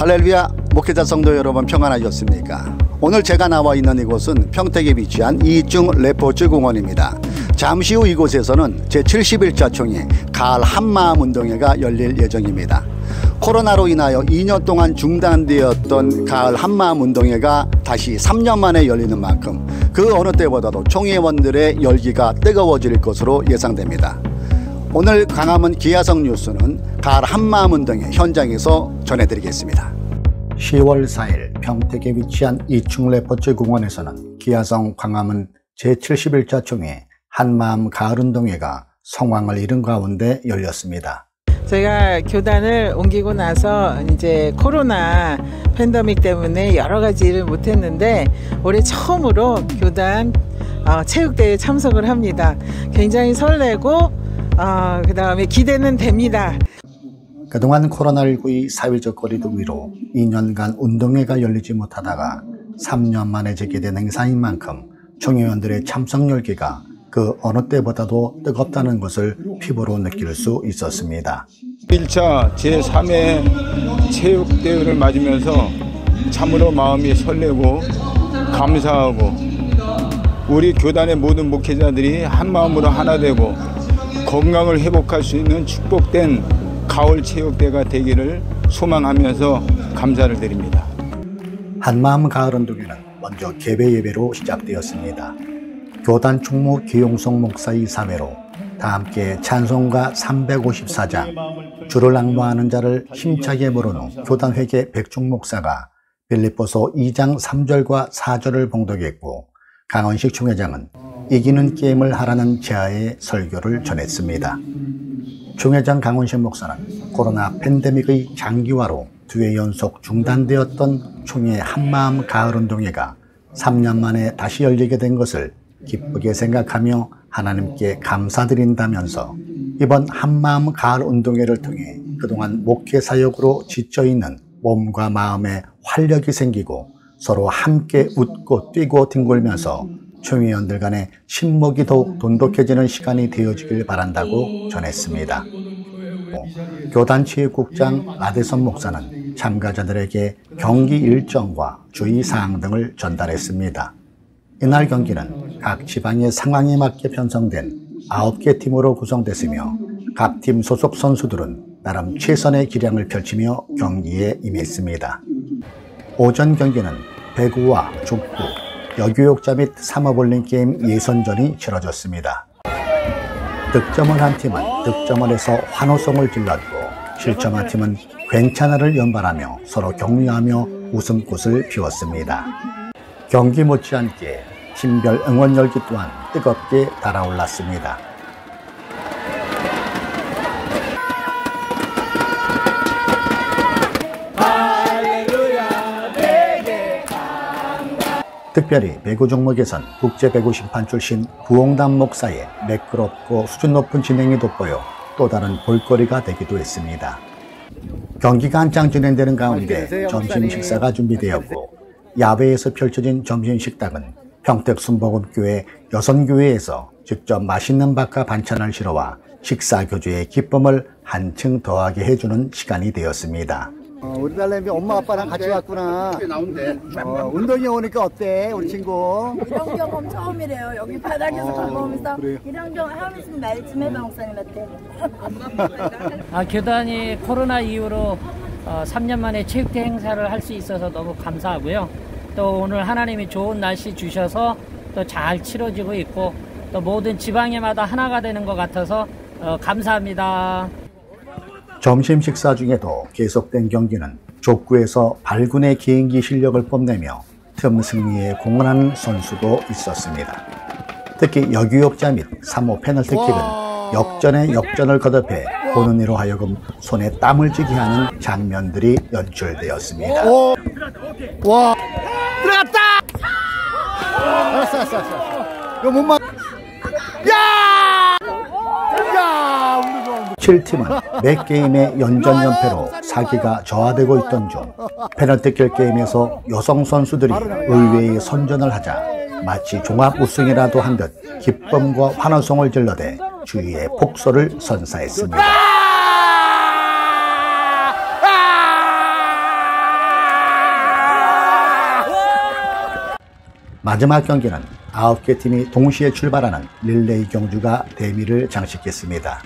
할렐루야, 목회자 성도 여러분 평안하셨습니까? 오늘 제가 나와 있는 이곳은 평택에 위치한 이중 레포츠 공원입니다. 잠시 후 이곳에서는 제71차 총회 가을 한마음 운동회가 열릴 예정입니다. 코로나로 인하여 2년 동안 중단되었던 가을 한마음 운동회가 다시 3년 만에 열리는 만큼 그 어느 때보다도 총회원들의 열기가 뜨거워질 것으로 예상됩니다. 오늘 광화문 기아성 뉴스는 가을 한마음 운동회 현장에서 전해드리겠습니다. 10월 4일 평택에 위치한 이중 레포츠 공원에서는 기아성 광화문 제71차 총회 한마음 가을 운동회가 성황을 이룬 가운데 열렸습니다. 제가 교단을 옮기고 나서 이제 코로나 팬데믹 때문에 여러 가지 일을 못했는데 올해 처음으로 교단 체육대회에 참석을 합니다. 굉장히 설레고 그 다음에 기대는 됩니다. 그동안 코로나19의 사회적 거리두기로 2년간 운동회가 열리지 못하다가 3년 만에 재개된 행사인 만큼 총회원들의 참석 열기가 그 어느 때보다도 뜨겁다는 것을 피부로 느낄 수 있었습니다. 1차 제3회 체육대회를 맞으면서 참으로 마음이 설레고 감사하고 우리 교단의 모든 목회자들이 한마음으로 하나 되고 건강을 회복할 수 있는 축복된 가을 체육대회가 되기를 소망하면서 감사를 드립니다. 한마음 가을 운동회는 먼저 개배 예배로 시작되었습니다. 교단 총무 기용성 목사의 사회로 다 함께 찬송가 354장 주를 앙모하는 자를 힘차게 부르는 후 교단 회계 백중 목사가 빌립보서 2장 3절과 4절을 봉독했고 강원식 총회장은 이기는 게임을 하라는 제하의 설교를 전했습니다. 총회장 강원식 목사는 코로나 팬데믹의 장기화로 2회 연속 중단되었던 총회 한마음 가을 운동회가 3년 만에 다시 열리게 된 것을 기쁘게 생각하며 하나님께 감사드린다면서 이번 한마음 가을 운동회를 통해 그동안 목회 사역으로 지쳐있는 몸과 마음에 활력이 생기고 서로 함께 웃고 뛰고 뒹굴면서 총회원들 간의 친목이 더욱 돈독해지는 시간이 되어지길 바란다고 전했습니다. 교단체육국장 라대선 목사는 참가자들에게 경기 일정과 주의사항 등을 전달했습니다. 이날 경기는 각 지방의 상황에 맞게 편성된 9개 팀으로 구성됐으며 각 팀 소속 선수들은 나름 최선의 기량을 펼치며 경기에 임했습니다. 오전 경기는 배구와 족구, 여교육자 및 사마볼링 게임 예선전이 치러졌습니다. 득점을 한 팀은 득점을 해서 환호성을 질렀고 실점한 팀은 괜찮아를 연발하며 서로 격려하며 웃음꽃을 피웠습니다. 경기 못지않게 팀별 응원 열기 또한 뜨겁게 달아올랐습니다. 특별히 배구 종목에선 국제배구 심판 출신 구홍담 목사의 매끄럽고 수준 높은 진행이 돋보여 또 다른 볼거리가 되기도 했습니다. 경기가 한창 진행되는 가운데 점심 식사가 준비되었고 야외에서 펼쳐진 점심 식당은 평택 순복음교회 여선교회에서 직접 맛있는 밥과 반찬을 실어와 식사 교제의 기쁨을 한층 더하게 해주는 시간이 되었습니다. 우리 딸내미 엄마 아빠랑 같이 왔구나. 운동회 오니까 어때 우리 친구? 이런 경험 처음이래요. 여기 바닥에서 경험해서 이런 경험 하면서 말 좀 해봐 목사님한테. 교단이 코로나 이후로 3년 만에 체육대 행사를 할 수 있어서 너무 감사하고요. 또 오늘 하나님이 좋은 날씨 주셔서 또 잘 치러지고 있고 또 모든 지방에마다 하나가 되는 것 같아서 감사합니다. 점심 식사 중에도 계속된 경기는 족구에서 발군의 개인기 실력을 뽐내며 틈 승리에 공헌하는 선수도 있었습니다. 특히 여교육자 및 3호 페널티킥은 역전에 역전을 거듭해 보는 이로 하여금 손에 땀을 쥐게 하는 장면들이 연출되었습니다. 와, 들어갔다! 알았어. 이거 못 막. 야! 7팀은 매 게임의 연전연패로 사기가 저하되고 있던 중 페널티킥 게임에서 여성 선수들이 의외의 선전을 하자 마치 종합 우승이라도 한 듯 기쁨과 환호성을 질러대 주위에 폭소를 선사했습니다. 마지막 경기는 9개 팀이 동시에 출발하는 릴레이 경주가 대미를 장식했습니다.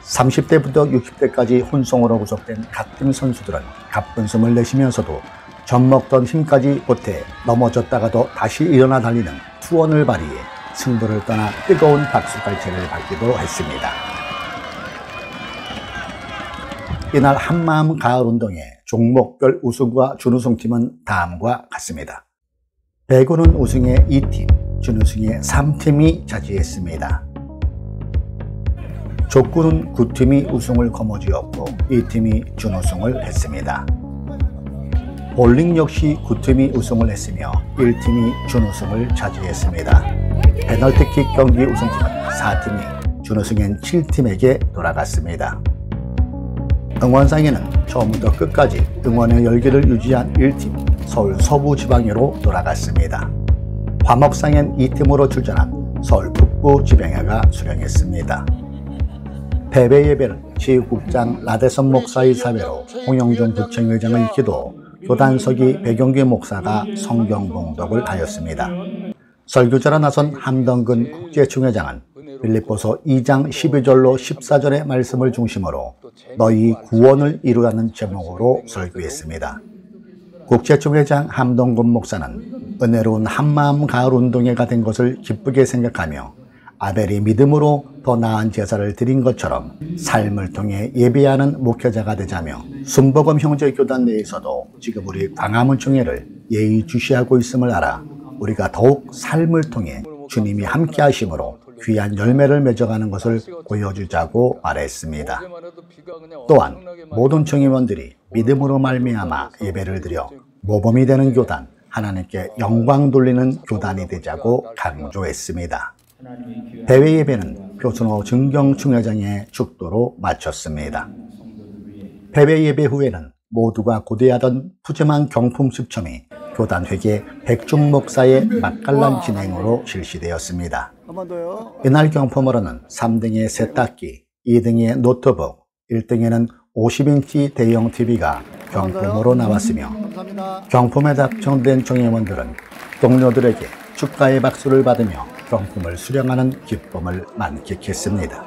30대부터 60대까지 혼성으로 구성된 각 팀 선수들은 가쁜 숨을 내쉬면서도 젖먹던 힘까지 보태 넘어졌다가도 다시 일어나 달리는 투혼을 발휘해 승부를 떠나 뜨거운 박수갈채를 받기도 했습니다. 이날 한마음 가을운동의 종목별 우승과 준우승팀은 다음과 같습니다. 배구는 우승에 2팀, 준우승에 3팀이 차지했습니다. 족구는 9팀이 우승을 거머쥐었고 2팀이 준우승을 했습니다. 볼링 역시 9팀이 우승을 했으며 1팀이 준우승을 차지했습니다. 페널티킥 경기 우승팀은 4팀이, 준우승엔 7팀에게 돌아갔습니다. 응원상에는 처음부터 끝까지 응원의 열기를 유지한 1팀, 서울 서부지방예로 돌아갔습니다. 화목상엔 2팀으로 출전한 서울 북부지방예가 수령했습니다. 패배 예배는 체육국장 라대선 목사의 사회로 홍영종 부총회장의 기도, 교단서기 백영규 목사가 성경 봉독을 하였습니다. 설교자로 나선 함덕근 국제총회장은 빌립보서 2장 12절로 14절의 말씀을 중심으로 너희 구원을 이루라는 제목으로 설교했습니다. 국제총회장 함덕근 목사는 은혜로운 한마음 가을운동회가 된 것을 기쁘게 생각하며 아벨이 믿음으로 더 나은 제사를 드린 것처럼 삶을 통해 예배하는 목회자가 되자며 순복음 형제교단 내에서도 지금 우리 광화문총회를 예의주시하고 있음을 알아 우리가 더욱 삶을 통해 주님이 함께 하심으로 귀한 열매를 맺어가는 것을 보여주자고 말했습니다. 또한 모든 총회원들이 믿음으로 말미암아 예배를 드려 모범이 되는 교단, 하나님께 영광 돌리는 교단이 되자고 강조했습니다. 대회 예배는 표순호 증경총회장의 축도로 마쳤습니다. 패배 예배 후에는 모두가 고대하던 푸짐한 경품 추첨이 교단 회계 백중 목사의 맛깔난 진행으로 실시되었습니다. 이날 경품으로는 3등의 세탁기, 2등의 노트북, 1등에는 50인치 대형 TV가 경품으로 나왔으며 경품에 당첨된 총회원들은 동료들에게 축하의 박수를 받으며 경품을 수령하는 기쁨을 만끽했습니다.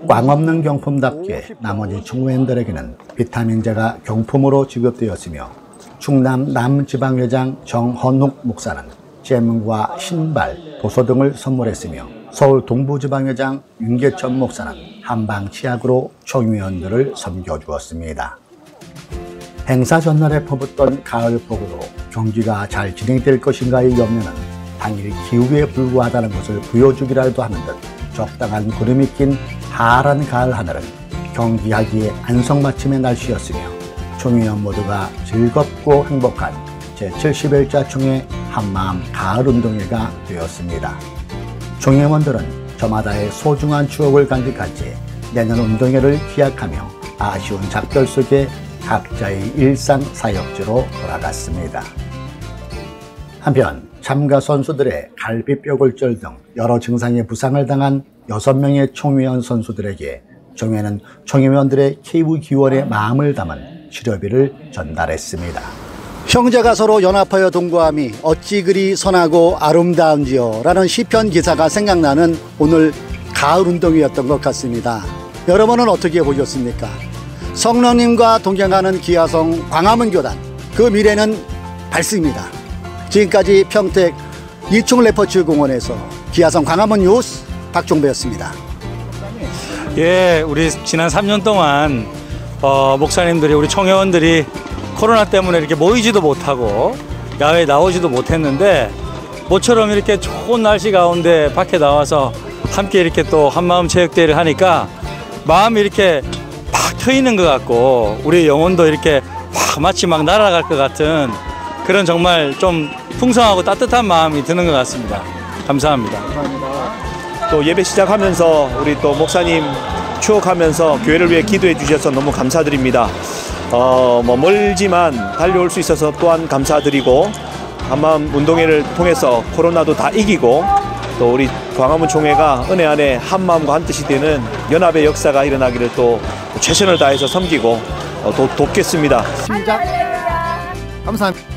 꽝 없는 경품답게 나머지 총회원들에게는 비타민제가 경품으로 지급되었으며 충남 남지방회장 정헌욱 목사는 잼과 신발, 도서 등을 선물했으며 서울 동부지방회장 윤계천 목사는 한방치약으로 총회원들을 섬겨주었습니다. 행사 전날에 퍼붓던 가을폭우로 경기가 잘 진행될 것인가의 염려는 당일 기후에 불구하다는 것을 보여주기라도 하는 듯 적당한 구름이 낀 파란 가을 하늘은 경기하기에 안성맞춤의 날씨였으며 총회원 모두가 즐겁고 행복한 제71차 총회 한마음 가을운동회가 되었습니다. 총회원들은 저마다의 소중한 추억을 간직한 채 내년 운동회를 기약하며 아쉬운 작별 속에 각자의 일상 사역지로 돌아갔습니다. 한편 참가 선수들의 갈비뼈골절 등 여러 증상의 부상을 당한 6명의 총회원 선수들에게 총회는 총회원들의 KU 기원의 마음을 담은 치료비를 전달했습니다. 형제가 서로 연합하여 동거함이 어찌 그리 선하고 아름다운지요 라는 시편 기사가 생각나는 오늘 가을운동회였던 것 같습니다. 여러분은 어떻게 보셨습니까? 성령님과 동행하는 기아성 광화문교단, 그 미래는 밝습니다. 지금까지 평택 이충 레퍼츠 공원에서 기아성 광화문 뉴스 박종배였습니다. 예, 우리 지난 3년 동안 목사님들이, 우리 총회원들이 코로나 때문에 이렇게 모이지도 못하고 야외에 나오지도 못했는데 모처럼 이렇게 좋은 날씨 가운데 밖에 나와서 함께 이렇게 또 한마음 체육대회를 하니까 마음이 이렇게 팍 트이는 것 같고 우리 영혼도 이렇게 마치 막 날아갈 것 같은 그런 정말 좀 풍성하고 따뜻한 마음이 드는 것 같습니다. 감사합니다. 또 예배 시작하면서 우리 또 목사님 추억하면서 교회를 위해 기도해 주셔서 너무 감사드립니다. 멀지만 달려올 수 있어서 또한 감사드리고 한마음 운동회를 통해서 코로나도 다 이기고 또 우리 광화문 총회가 은혜 안에 한마음과 한뜻이 되는 연합의 역사가 일어나기를 또 최선을 다해서 섬기고 돕겠습니다. 감사합니다.